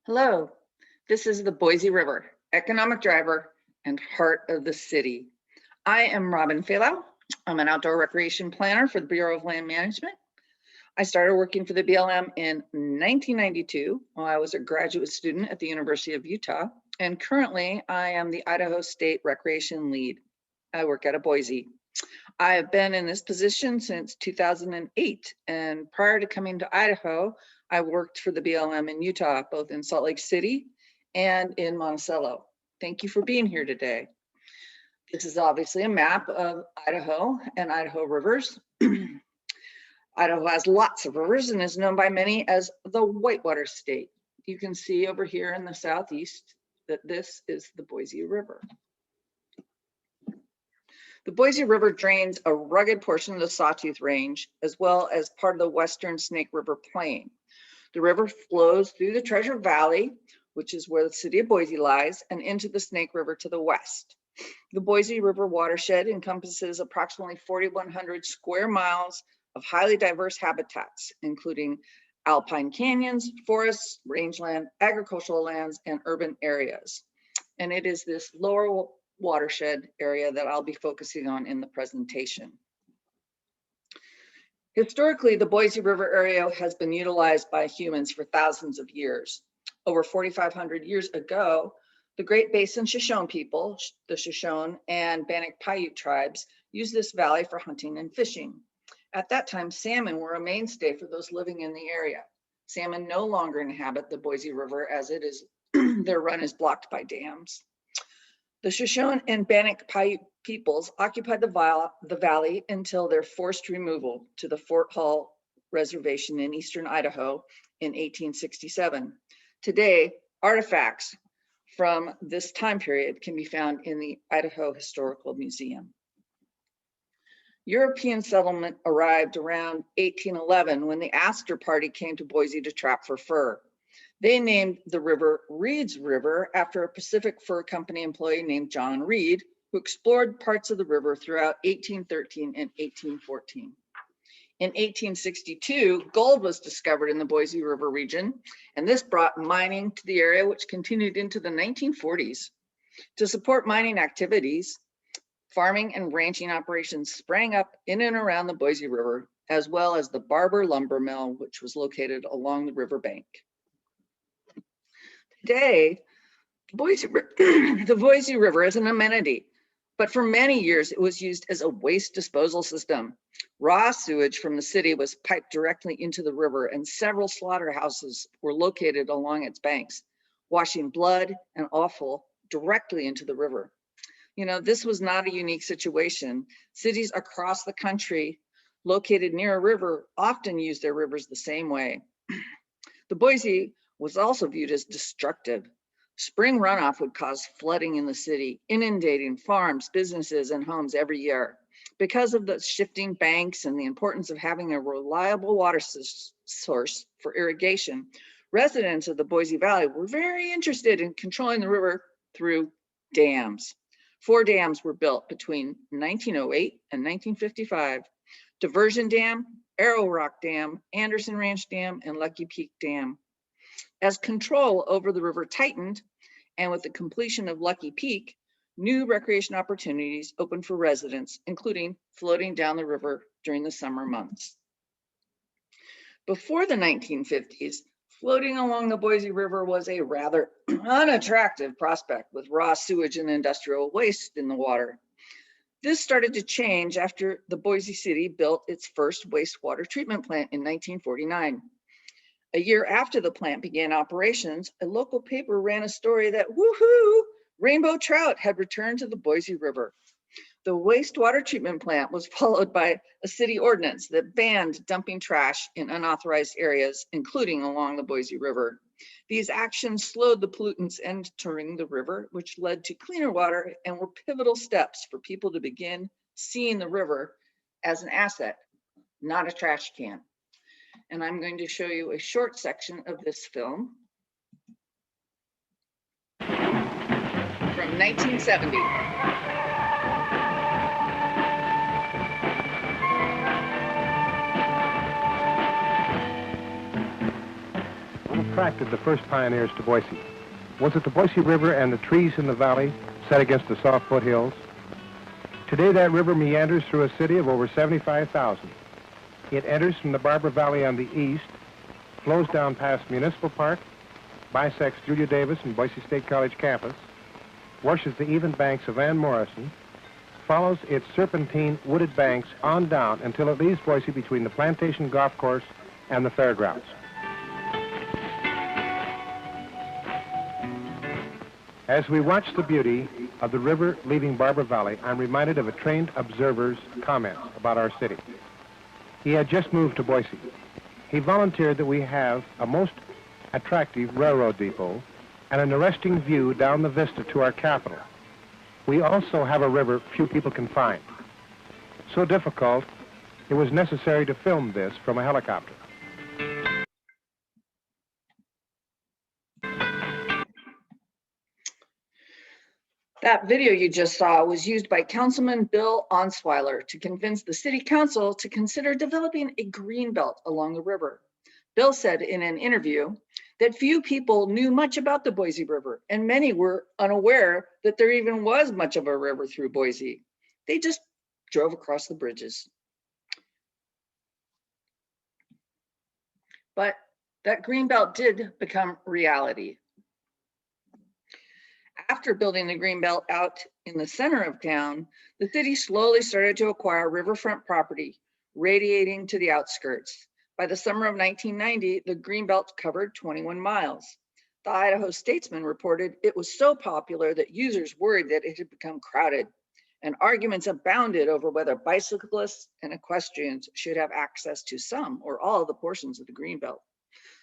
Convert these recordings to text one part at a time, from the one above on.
Hello, this is the Boise River Economic Driver and Heart of the City. I am Robin Fehlau. I'm an outdoor recreation planner for the Bureau of Land Management. I started working for the BLM in 1992 while I was a graduate student at the University of Utah, and currently I am the Idaho State Recreation Lead. I work out of Boise. I have been in this position since 2008, and prior to coming to Idaho, I worked for the BLM in Utah, both in Salt Lake City and in Monticello. Thank you for being here today. This is obviously a map of Idaho and Idaho rivers. Idaho has lots of rivers and is known by many as the Whitewater State. You can see over here in the southeast that this is the Boise River. The Boise River drains a rugged portion of the Sawtooth Range, as well as part of the western Snake River Plain. The river flows through the Treasure Valley, which is where the city of Boise lies, and into the Snake River to the west. The Boise River watershed encompasses approximately 4,100 square miles of highly diverse habitats, including alpine canyons, forests, rangeland, agricultural lands, and urban areas. And it is this lower watershed area that I'll be focusing on in the presentation. Historically, the Boise River area has been utilized by humans for thousands of years. Over 4,500 years ago, the Great Basin Shoshone people, the Shoshone and Bannock Paiute tribes, used this valley for hunting and fishing. At that time, salmon were a mainstay for those living in the area. Salmon no longer inhabit the Boise River as it is their run is blocked by dams. The Shoshone and Bannock Paiute peoples occupied the valley until their forced removal to the Fort Hall Reservation in eastern Idaho in 1867. Today, artifacts from this time period can be found in the Idaho Historical Museum. European settlement arrived around 1811 when the Astor Party came to Boise to trap for fur. They named the river Reed's River after a Pacific Fur Company employee named John Reed, who explored parts of the river throughout 1813 and 1814. In 1862, gold was discovered in the Boise River region, and this brought mining to the area, which continued into the 1940s. To support mining activities, farming and ranching operations sprang up in and around the Boise River, as well as the Barber Lumber Mill, which was located along the riverbank. Today, the Boise River is an amenity, but for many years it was used as a waste disposal system. Raw sewage from the city was piped directly into the river, and several slaughterhouses were located along its banks, washing blood and offal directly into the river. You know, this was not a unique situation. Cities across the country located near a river often use their rivers the same way. The Boise was also viewed as destructive. Spring runoff would cause flooding in the city, inundating farms, businesses, and homes every year. Because of the shifting banks and the importance of having a reliable water source for irrigation, residents of the Boise Valley were very interested in controlling the river through dams. 4 dams were built between 1908 and 1955: Diversion Dam, Arrow Rock Dam, Anderson Ranch Dam, and Lucky Peak Dam. As control over the river tightened, and with the completion of Lucky Peak, new recreation opportunities opened for residents, including floating down the river during the summer months. Before the 1950s, floating along the Boise River was a rather unattractive prospect, with raw sewage and industrial waste in the water. This started to change after the Boise City built its first wastewater treatment plant in 1949. A year after the plant began operations, a local paper ran a story that, woohoo, rainbow trout had returned to the Boise River. The wastewater treatment plant was followed by a city ordinance that banned dumping trash in unauthorized areas, including along the Boise River. These actions slowed the pollutants entering the river, which led to cleaner water and were pivotal steps for people to begin seeing the river as an asset, not a trash can. And I'm going to show you a short section of this film from 1970. What attracted the first pioneers to Boise? Was it the Boise River and the trees in the valley set against the soft foothills? Today that river meanders through a city of over 75,000. It enters from the Barber Valley on the east, flows down past Municipal Park, bisects Julia Davis and Boise State College campus, washes the even banks of Van Morrison, follows its serpentine wooded banks on down until it leaves Boise between the Plantation Golf Course and the fairgrounds. As we watch the beauty of the river leaving Barber Valley, I'm reminded of a trained observer's comments about our city. He had just moved to Boise. He volunteered that we have a most attractive railroad depot and an arresting view down the vista to our capital. We also have a river few people can find. So difficult, it was necessary to film this from a helicopter. That video you just saw was used by Councilman Bill Onsweiler to convince the City Council to consider developing a green belt along the river. Bill said in an interview that few people knew much about the Boise River, and many were unaware that there even was much of a river through Boise. They just drove across the bridges. But that green belt did become reality. After building the greenbelt out in the center of town, the city slowly started to acquire riverfront property, radiating to the outskirts. By the summer of 1990, the greenbelt covered 21 miles. The Idaho Statesman reported it was so popular that users worried that it had become crowded, and arguments abounded over whether bicyclists and equestrians should have access to some or all of the portions of the greenbelt.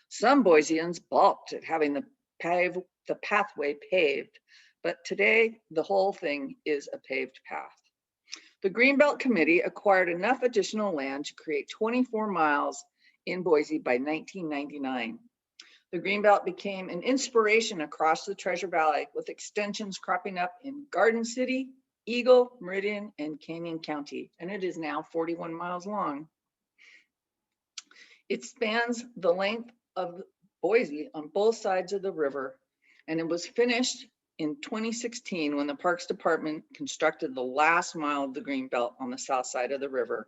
Some Boiseans balked at having the pathway paved, but today the whole thing is a paved path. The Greenbelt Committee acquired enough additional land to create 24 miles in Boise by 1999. The Greenbelt became an inspiration across the Treasure Valley, with extensions cropping up in Garden City, Eagle, Meridian, and Canyon County, and it is now 41 miles long. It spans the length of Boise on both sides of the river, and it was finished in 2016 when the Parks Department constructed the last mile of the Greenbelt on the south side of the river.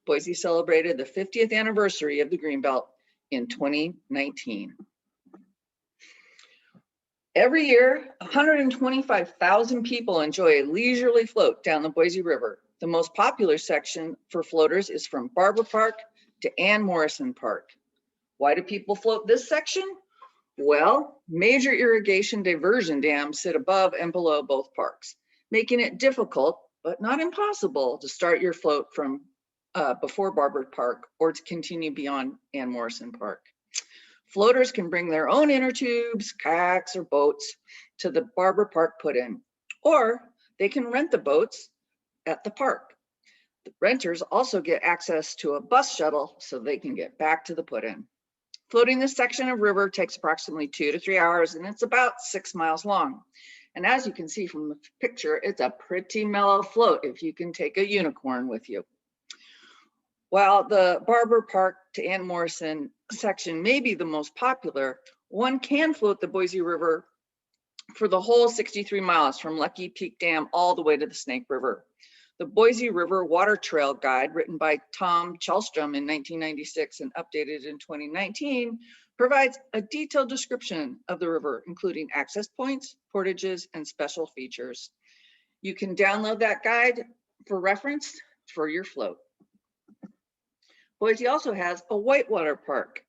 Boise celebrated the 50th anniversary of the Greenbelt in 2019. Every year, 125,000 people enjoy a leisurely float down the Boise River. The most popular section for floaters is from Barber Park to Ann Morrison Park. Why do people float this section? Well, major irrigation diversion dams sit above and below both parks, making it difficult, but not impossible, to start your float from before Barber Park or to continue beyond Ann Morrison Park. Floaters can bring their own inner tubes, kayaks, or boats to the Barber Park put-in, or they can rent the boats at the park. The renters also get access to a bus shuttle so they can get back to the put-in. Floating this section of river takes approximately 2 to 3 hours, and it's about 6 miles long. And as you can see from the picture, it's a pretty mellow float if you can take a unicorn with you. While the Barber Park to Ann Morrison section may be the most popular, one can float the Boise River for the whole 63 miles from Lucky Peak Dam all the way to the Snake River. The Boise River Water Trail Guide, written by Tom Chalstrom in 1996 and updated in 2019, provides a detailed description of the river, including access points, portages, and special features. You can download that guide for reference for your float. Boise also has a whitewater park.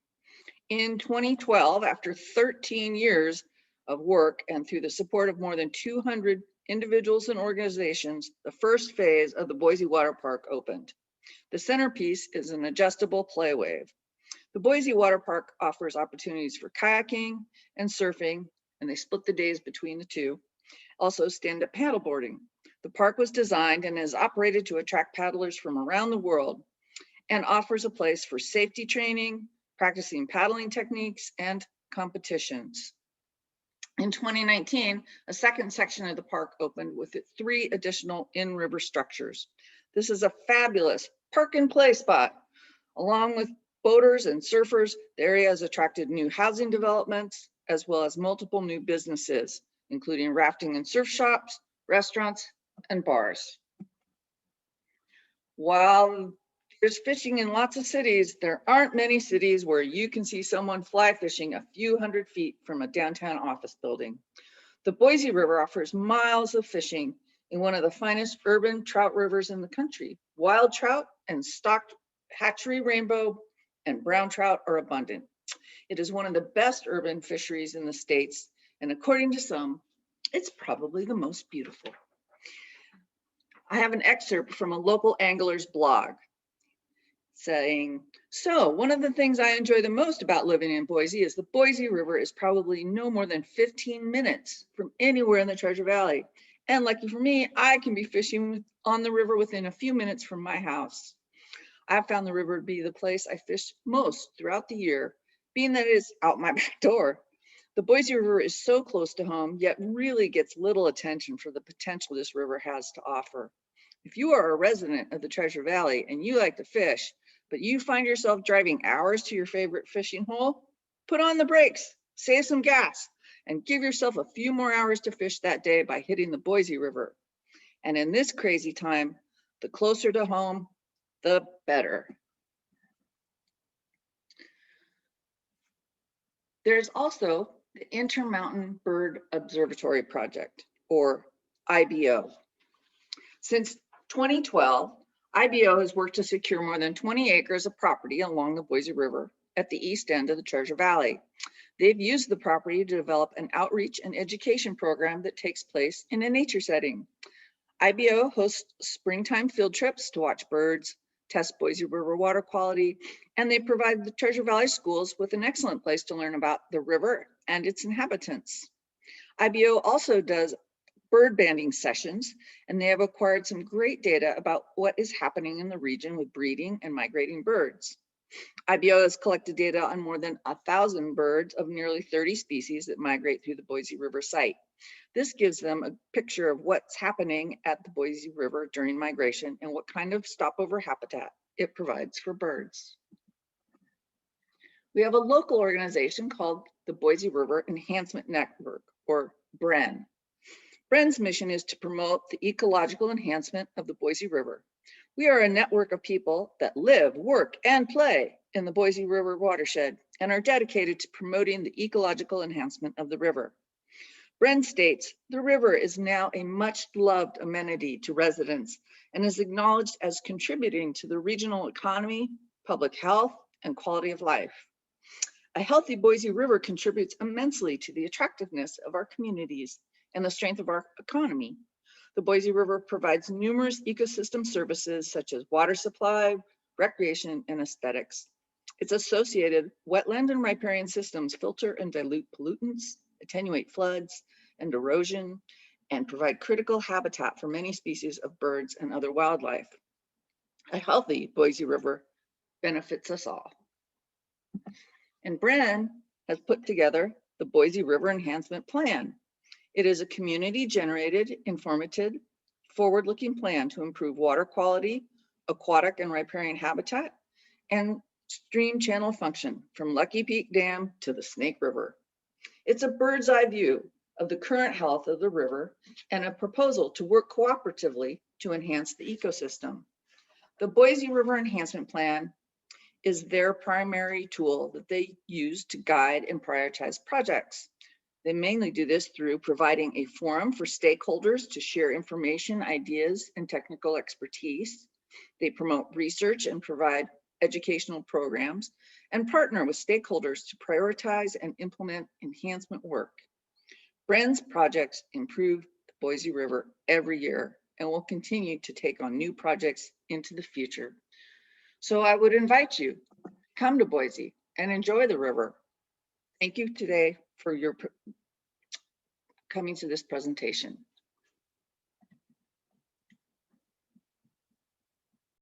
In 2012, after 13 years of work and through the support of more than 200 individuals and organizations, the first phase of the Boise Water Park opened. The centerpiece is an adjustable play wave. The Boise Water Park offers opportunities for kayaking and surfing, and they split the days between the two. Also stand-up paddleboarding. The park was designed and is operated to attract paddlers from around the world and offers a place for safety training, practicing paddling techniques, and competitions. In 2019, a second section of the park opened with 3 additional in-river structures. This is a fabulous park and play spot, along with boaters and surfers, the area has attracted new housing developments, as well as multiple new businesses, including rafting and surf shops, restaurants, and bars. While there's fishing in lots of cities, there aren't many cities where you can see someone fly fishing a few hundred feet from a downtown office building. The Boise River offers miles of fishing in one of the finest urban trout rivers in the country. Wild trout and stocked hatchery rainbow and brown trout are abundant. It is one of the best urban fisheries in the States, and according to some, it's probably the most beautiful. I have an excerpt from a local angler's blog saying, so one of the things I enjoy the most about living in Boise is the Boise River is probably no more than 15 minutes from anywhere in the Treasure Valley. And lucky for me, I can be fishing on the river within a few minutes from my house. I've found the river to be the place I fish most throughout the year, being that it is out my back door. The Boise River is so close to home, yet really gets little attention for the potential this river has to offer. If you are a resident of the Treasure Valley and you like to fish, but you find yourself driving hours to your favorite fishing hole, put on the brakes, save some gas, and give yourself a few more hours to fish that day by hitting the Boise River. And in this crazy time, the closer to home, the better. There's also the Intermountain Bird Observatory Project, or IBO. Since 2012, IBO has worked to secure more than 20 acres of property along the Boise River at the east end of the Treasure Valley. They've used the property to develop an outreach and education program that takes place in a nature setting. IBO hosts springtime field trips to watch birds, test Boise River water quality, and they provide the Treasure Valley schools with an excellent place to learn about the river and its inhabitants. IBO also does bird banding sessions, and they have acquired some great data about what is happening in the region with breeding and migrating birds. IBO has collected data on more than 1,000 birds of nearly 30 species that migrate through the Boise River site. This gives them a picture of what's happening at the Boise River during migration and what kind of stopover habitat it provides for birds. We have a local organization called the Boise River Enhancement Network, or BREN. BREN's mission is to promote the ecological enhancement of the Boise River. We are a network of people that live, work, and play in the Boise River watershed and are dedicated to promoting the ecological enhancement of the river. BREN states, the river is now a much loved amenity to residents and is acknowledged as contributing to the regional economy, public health, and quality of life. A healthy Boise River contributes immensely to the attractiveness of our communities and the strength of our economy. The Boise River provides numerous ecosystem services such as water supply, recreation, and aesthetics. Its associated wetland and riparian systems filter and dilute pollutants, attenuate floods and erosion, and provide critical habitat for many species of birds and other wildlife. A healthy Boise River benefits us all. And BREN has put together the Boise River Enhancement Plan. It is a community-generated, informative, forward-looking plan to improve water quality, aquatic and riparian habitat, and stream channel function from Lucky Peak Dam to the Snake River. It's a bird's eye view of the current health of the river and a proposal to work cooperatively to enhance the ecosystem. The Boise River Enhancement Plan is their primary tool that they use to guide and prioritize projects. They mainly do this through providing a forum for stakeholders to share information, ideas, and technical expertise. They promote research and provide educational programs and partner with stakeholders to prioritize and implement enhancement work. BREN's projects improve the Boise River every year and will continue to take on new projects into the future. So I would invite you, come to Boise and enjoy the river. Thank you today for your coming to this presentation.